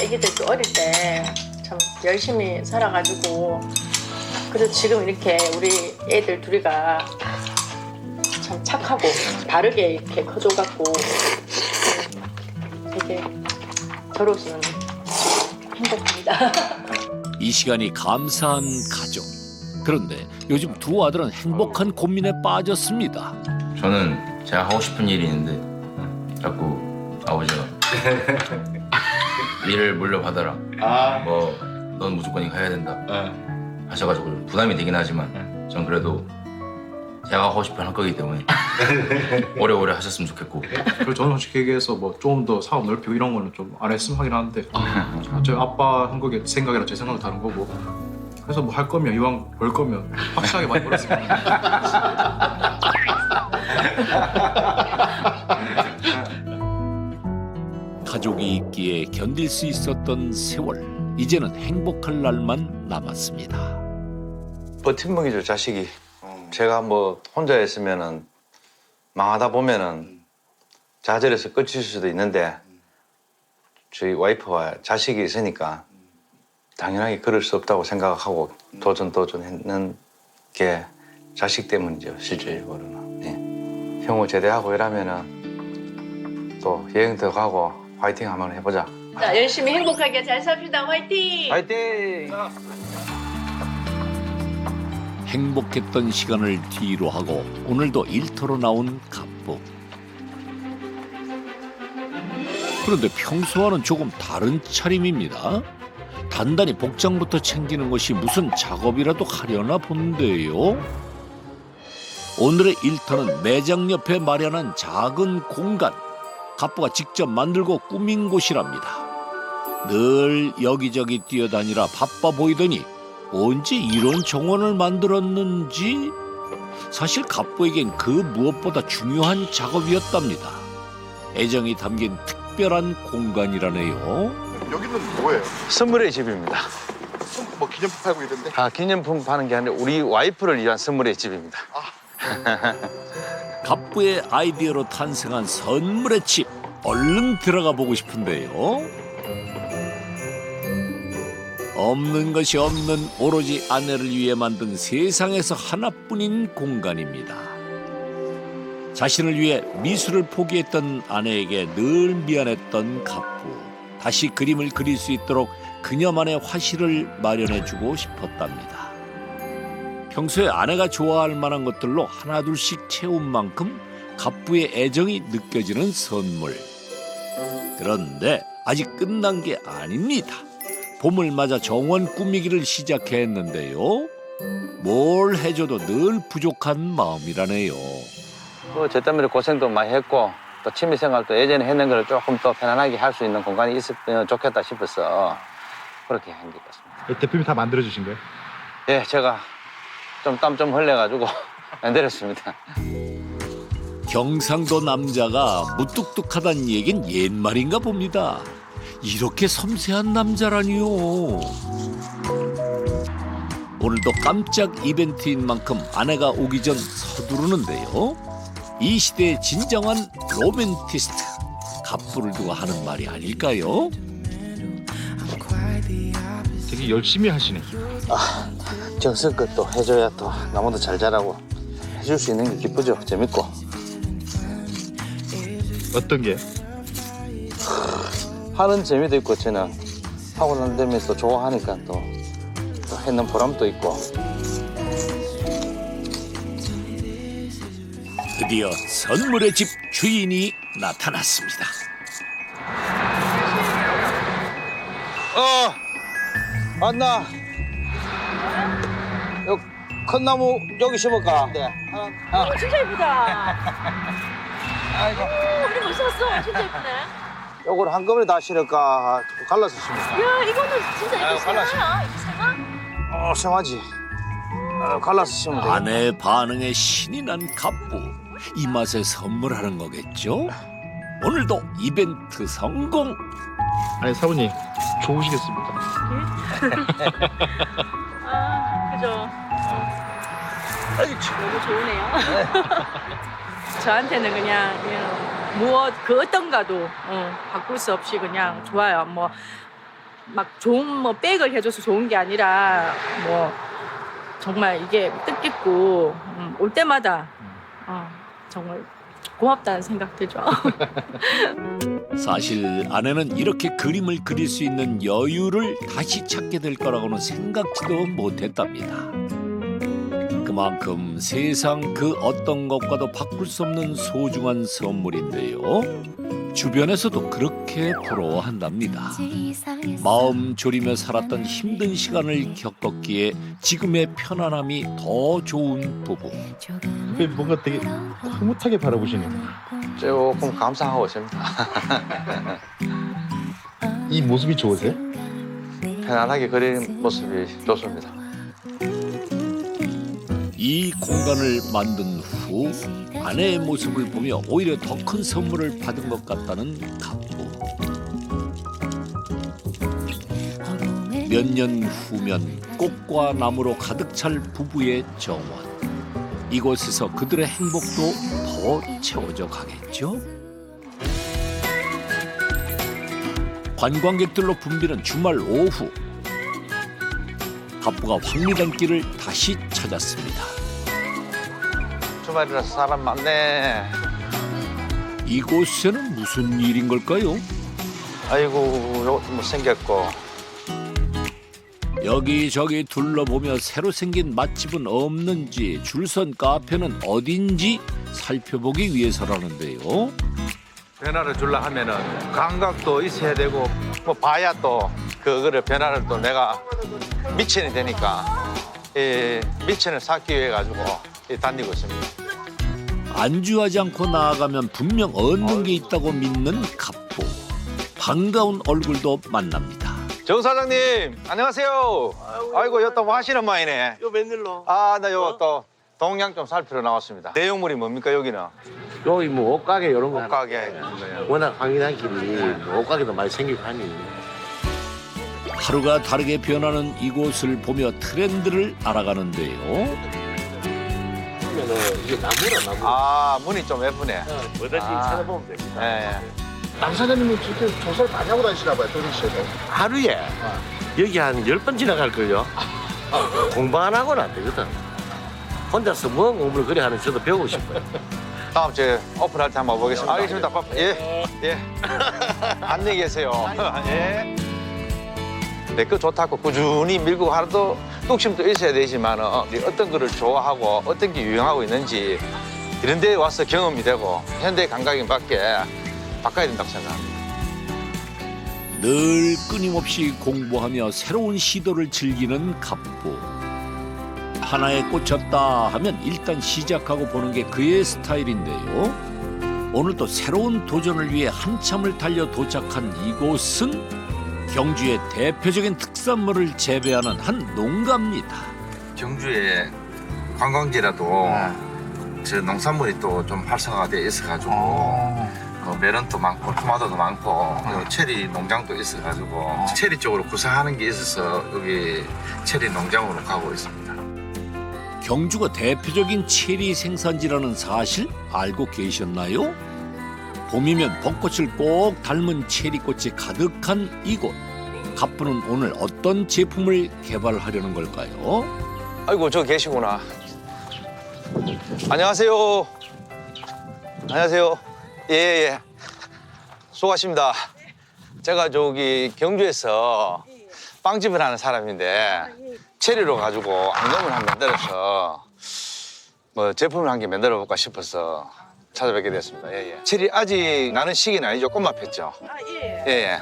애기들 어릴 때 참 열심히 살아가지고 그래도 지금 이렇게 우리 애들 둘이가 참 착하고 바르게 이렇게 커져갖고 되게 저로서는 행복합니다. 이 시간이 감사한 가족. 그런데 요즘 두 아들은 행복한 고민에 빠졌습니다. 저는 제가 하고 싶은 일이 있는데 자꾸 아버지가 일을 물려받아라. 넌 무조건 이거 해야 된다. 하셔가지고 부담이 되긴 하지만 전 그래도 제가 하고 싶은 할 거기 때문에 오래오래 하셨으면 좋겠고. 그리고 저는 솔직히 얘기해서 좀 더 사업 넓히고 이런 거는 좀 안 했으면 하긴 하는데 저희 아빠 한 거게 생각이랑 제 생각은 다른 거고 그래서 뭐 할 거면 이왕 벌 거면 확실하게 많이 벌었습니다. 가족이 있기에 견딜 수 있었던 세월. 이제는 행복할 날만 남았습니다. 버팀목이죠, 자식이. 제가 뭐 혼자 있으면은 망하다 보면은 좌절해서 끝일 수도 있는데 저희 와이프와 자식이 있으니까 당연하게 그럴 수 없다고 생각하고 도전했는 게 자식 때문이죠, 실질적으로는. 예. 형우 제대하고 이러면은 또 여행도 가고 화이팅 한번 해보자. 자, 열심히 행복하게 잘 삽시다. 화이팅! 화이팅! 행복했던 시간을 뒤로 하고 오늘도 일터로 나온 갑부. 그런데 평소와는 조금 다른 차림입니다. 단단히 복장부터 챙기는 것이 무슨 작업이라도 하려나 본데요. 오늘의 일터는 매장 옆에 마련한 작은 공간. 갑부가 직접 만들고 꾸민 곳이랍니다. 늘 여기저기 뛰어다니라 바빠 보이더니 언제 이런 정원을 만들었는지 사실 갑부에겐 그 무엇보다 중요한 작업이었답니다. 애정이 담긴 특별한 공간이라네요. 여기는 뭐예요? 선물의 집입니다. 뭐 기념품 팔고 이런데? 아, 기념품 파는 게 아니라 우리 와이프를 위한 선물의 집입니다. 갑부의 아이디어로 탄생한 선물의 집. 얼른 들어가 보고 싶은데요. 없는 것이 없는 오로지 아내를 위해 만든 세상에서 하나뿐인 공간입니다. 자신을 위해 미술을 포기했던 아내에게 늘 미안했던 갑부. 다시 그림을 그릴 수 있도록 그녀만의 화실을 마련해주고 싶었답니다. 평소에 아내가 좋아할 만한 것들로 하나둘씩 채운 만큼 갑부의 애정이 느껴지는 선물. 그런데 아직 끝난 게 아닙니다. 봄을 맞아 정원 꾸미기를 시작했는데요. 뭘 해줘도 늘 부족한 마음이라네요. 저 때문에 고생도 많이 했고 또 취미생활도 예전에 했는 걸 조금 더 편안하게 할 수 있는 공간이 있으면 좋겠다 싶어서 그렇게 한 것 같습니다. 대표님이 다 만들어주신 거예요? 예, 제가 좀 땀 좀 흘려가지고 만들었습니다. 경상도 남자가 무뚝뚝하다는 얘긴 옛말인가 봅니다. 이렇게 섬세한 남자라니요. 오늘도 깜짝 이벤트인 만큼 아내가 오기 전 서두르는데요. 이 시대의 진정한 로맨티스트. 갑부를 두고 하는 말이 아닐까요? 되게 열심히 하시네. 아, 정성껏 또 해줘야 또 나무도 잘 자라고 해줄 수 있는 게 기쁘죠. 재밌고. 어떤 게? 하는 재미도 있고 저는 하고 난 다음에 또 좋아하니까 또 했는 보람도 있고. 드디어 선물의 집 주인이 나타났습니다. 맞나? 여기 큰 나무 여기 심을까? 네. 진짜 예쁘다. 아이고. 우리 못 샀어. 진짜 예쁘네. 요걸 한꺼번에 다 실을까? 갈라서 심을까? 야, 이거는 진짜 이거 갈라서. 생화야. 이거 생화? 생하지. 갈라서 심으면 돼. 아내의 반응에 신이 난 갑부. 이 맛에 선물하는 거겠죠? 오늘도 이벤트 성공! 아니 사부님 좋으시겠습니다. 아, 그죠. 너무 좋으네요. 저한테는 그냥 무엇 그 어떤 가도 바꿀 수 없이 그냥 좋아요. 뭐 막 좋은 뭐 백을 해줘서 좋은 게 아니라 뭐 정말 이게 뜻깊고 올 때마다 정말 고맙다는 생각 들죠. 사실 아내는 이렇게 그림을 그릴 수 있는 여유를 다시 찾게 될 거라고는 생각지도 못했답니다. 그만큼 세상 그 어떤 것과도 바꿀 수 없는 소중한 선물인데요. 주변에서도 그렇게 부러워한답니다. 마음 졸이며 살았던 힘든 시간을 겪었기에 지금의 편안함이 더 좋은 부부. 뭔가 되게 흐뭇하게 바라보시네요. 조금 감상하고 있습니다. 이 모습이 좋으세요? 편안하게 그리는 모습이 좋습니다. 이 공간을 만든 후 아내의 모습을 보며 오히려 더 큰 선물을 받은 것 같다는 갑부. 몇 년 후면 꽃과 나무로 가득 찰 부부의 정원. 이곳에서 그들의 행복도 더 채워져 가겠죠? 관광객들로 붐비는 주말 오후. 갑부가 황리단길을 다시 찾았습니다. 주말이라서 사람 많네. 이곳에는 무슨 일인 걸까요? 아이고, 요것도 못생겼고. 여기저기 둘러보며 새로 생긴 맛집은 없는지 줄선 카페는 어딘지 살펴보기 위해서라는데요. 변화를 주려 하면은 감각도 있어야 되고 뭐 봐야 또 그거를 변화를 또 내가 미천이 되니까 이 미천을 쌓기 위해 가지고 다니고 있습니다. 안주하지 않고 나아가면 분명 얻는 게 있다고 믿는 갑부. 반가운 얼굴도 만납니다. 정 사장님 안녕하세요. 아이고 여기 또 뭐 하시는 모양이네. 요 웬일로? 아 나 요거 또 동양 좀 살피러 나왔습니다. 내용물이 뭡니까 여기는? 여기 뭐 옷가게 이런 거 옷가게. 워낙 황리단길이 옷가게도 많이 생기고 하니 하루가 다르게 변하는 이곳을 보며 트렌드를 알아가는데요. 보면은 이게 나무라 나무. 아 문이 좀 예쁘네. 뭐든지 찾아보면 됩니다. 예. 남 사장님은 진짜 조사를 많이 하고 다니시나 봐요, 도시에도. 하루에 여기 한 10번 지나갈걸요. 공부 안 하고는 안 되거든. 혼자서 뭔 공부를 그래 하는 저도 배우고 싶어요. 다음 주에 오픈할 때 한번 보겠습니다. 알겠습니다. 예. 예. 안녕히 계세요. 예. 내 거 좋다고 꾸준히 밀고 하루도 뚝심도 있어야 되지만 어떤 거를 좋아하고 어떤 게 유행하고 있는지 이런 데 와서 경험이 되고 현대 감각인밖에 바꿔야 된다고 생각합니다. 늘 끊임없이 공부하며 새로운 시도를 즐기는 갑부. 하나에 꽂혔다 하면 일단 시작하고 보는 게 그의 스타일인데요. 오늘 또 새로운 도전을 위해 한참을 달려 도착한 이곳은 경주의 대표적인 특산물을 재배하는 한 농가입니다. 경주에 관광지라도 저 농산물이 또 좀 활성화가 돼 있어가지고 메론도 많고 토마토도 많고 체리 농장도 있어가지고 체리 쪽으로 구사하는 게 있어서 여기 체리 농장으로 가고 있습니다. 경주가 대표적인 체리 생산지라는 사실 알고 계셨나요? 봄이면 벚꽃을 꼭 닮은 체리꽃이 가득한 이곳. 갑부는 오늘 어떤 제품을 개발하려는 걸까요? 아이고 저 계시구나. 안녕하세요. 안녕하세요. 예. 수고하십니다. 제가 저기 경주에서 빵집을 하는 사람인데 체리로 가지고 앙금을 한번 만들어서 뭐 제품을 한 개 만들어 볼까 싶어서 찾아뵙게 됐습니다. 예. 체리 아직 나는 시기는 아니죠. 꽃만 폈죠. 예.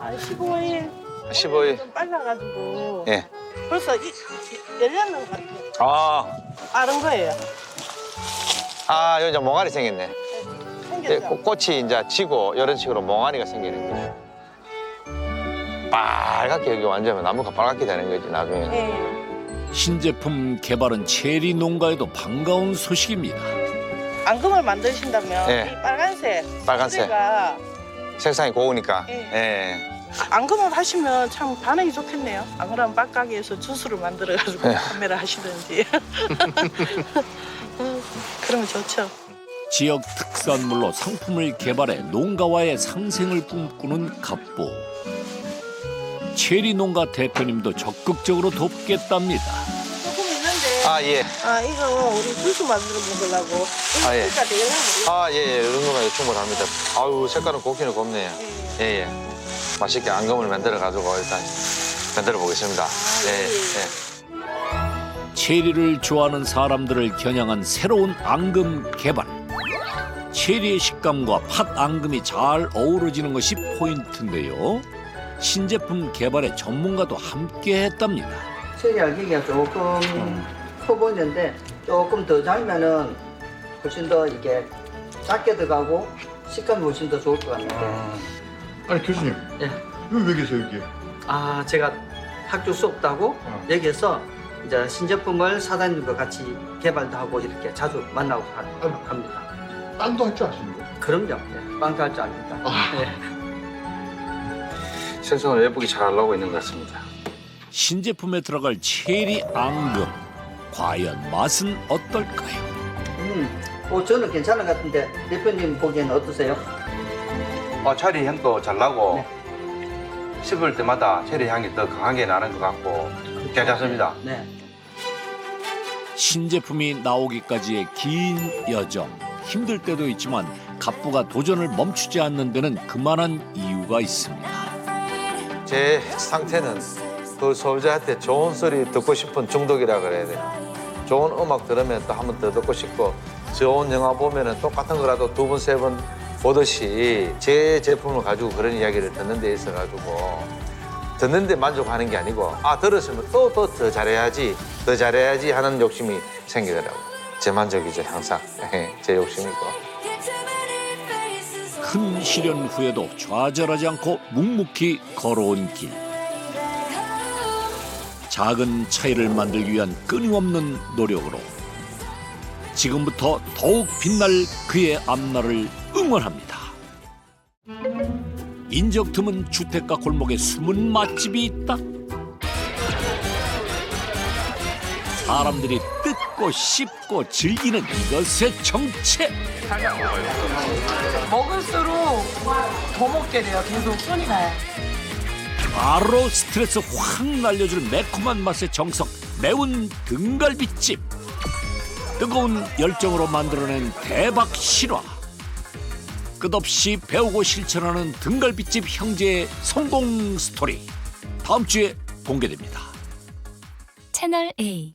15일. 15일. 좀 빨라가지고. 예. 벌써 열렸는 것 같아요. 아, 빠른 거예요. 여기 몽알이 생겼네. 꽃이 이제 지고 이런 식으로 몽알이가 생기는 거죠. 빨갛게 여기 완전 나무가 빨갛게 되는 거지 나중에. 신제품 개발은 체리 농가에도 반가운 소식입니다. 앙금을 만드신다면 예. 이 빨간색. 빨간색. 뿌리가 색상이 고우니까. 예. 앙금을 하시면 참 반응이 좋겠네요. 안 그러면 빡가게에서 주스를 만들어가지고 예. 판매를 하시든지. 그러면 좋죠. 지역 특산물로 상품을 개발해 농가와의 상생을 꿈꾸는 갑부. 체리 농가 대표님도 적극적으로 돕겠답니다. 조금 있는데. 예. 이거 우리 주스 만들어 먹으려고. 예. 진짜 내려면 예. 이런 거면 충분합니다. 아유, 색깔은 곱기는 곱네요. 예. 맛있게 앙금을 만들어가지고 일단 만들어 보겠습니다. 예. 체리를 좋아하는 사람들을 겨냥한 새로운 앙금 개발. 체리의 식감과 팥 앙금이 잘 어우러지는 것이 포인트인데요. 신제품 개발에 전문가도 함께 했답니다. 체리 알갱이가 조금 커 보이는데 조금 더 잘면은 훨씬 더 이게 작게 들어가고 식감이 훨씬 더 좋을 것 같아요. 아니 교수님. 예. 여기 왜 계세요 여기? 제가 학교 수업 따고 여기에서 이제 신제품을 사장님과 같이 개발도 하고 이렇게 자주 만나고 합니다. 빵도 할 줄 아십니까? 그럼요. 네, 빵도 할 줄 압니다. 네. 생선을 예쁘게 잘 하려고 있는 것 같습니다. 신제품에 들어갈 체리 앙금. 과연 맛은 어떨까요? 저는 괜찮은 것 같은데 대표님 보기에는 어떠세요? 체리 향도 잘 나고 씹을 때마다 체리 향이 더 강하게 나는 것 같고 괜찮습니다. 네. 신제품이 나오기까지의 긴 여정. 힘들 때도 있지만 갑부가 도전을 멈추지 않는 데는 그만한 이유가 있습니다. 제 상태는 그 소비자한테 좋은 소리 듣고 싶은 중독이라 그래야 돼요. 좋은 음악 들으면 또 한 번 더 듣고 싶고 좋은 영화 보면은 똑같은 거라도 두 번, 세 번 보듯이 제 제품을 가지고 그런 이야기를 듣는 데 있어가지고 듣는데 만족하는 게 아니고 들었으면 또 더 잘해야지 더 잘해야지 하는 욕심이 생기더라고요. 제 만족이죠 항상. 제 욕심이고. 큰 시련 후에도 좌절하지 않고 묵묵히 걸어온 길. 작은 차이를 만들기 위한 끊임없는 노력으로 지금부터 더욱 빛날 그의 앞날을 응원합니다. 인적 드문 주택가 골목에 숨은 맛집이 있다. 사람들이 뜯고 씹고 즐기는 이것의 정체. 먹을수록 더 먹게 돼요. 계속 손이 가요. 바로 스트레스 확 날려줄 매콤한 맛의 정석, 매운 등갈비집. 뜨거운 열정으로 만들어낸 대박 실화. 끝없이 배우고 실천하는 등갈비집 형제의 성공 스토리. 다음 주에 공개됩니다. 채널 A